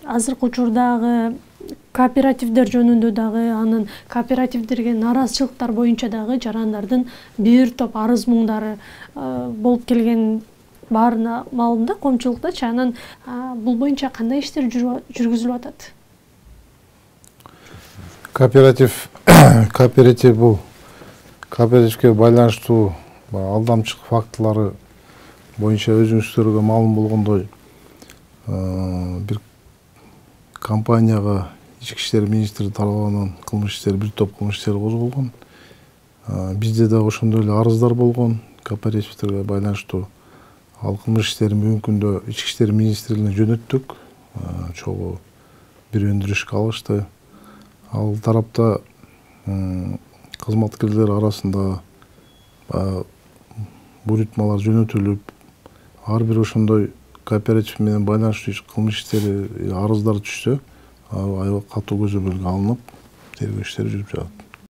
азыркы учурдагы кооперативдер жөнүндө дагы, анын кооперативдерге нааразычылыктар боюнча дагы жарандардын бир топ арыз муңдары болуп келген баарына маалым да коомчулуктачы. Анан бул боюнча кандай иштер жүргүзүлүп атат? Кооператив бул кооперативге байланыштуу алдамчылык фактылары боюнча өзүңүздөргө маалым болгондой бир компанияга Ички иштер министри тарабынан кылмыш иштери, бир топ кылмыш иштери козголгон. Бизде да ошондой эле арыздар болгон кооперативтерге байланыштуу. Ал кылмыш иштерин бүгүнкү күндө Ички иштер министрлигине жөнөттүк. Чогуу бир өндүрүшкө алышты. Ал тарапта кызматкерлер арасында буйрутмалар жөнөтүлүп, ар бир ошондой кооператив менен байланыштуу кылмыш иштери, арыздар түшсө, аябай катуу көзөмөлгө алынып, тергөө иштери жүрүп жатат.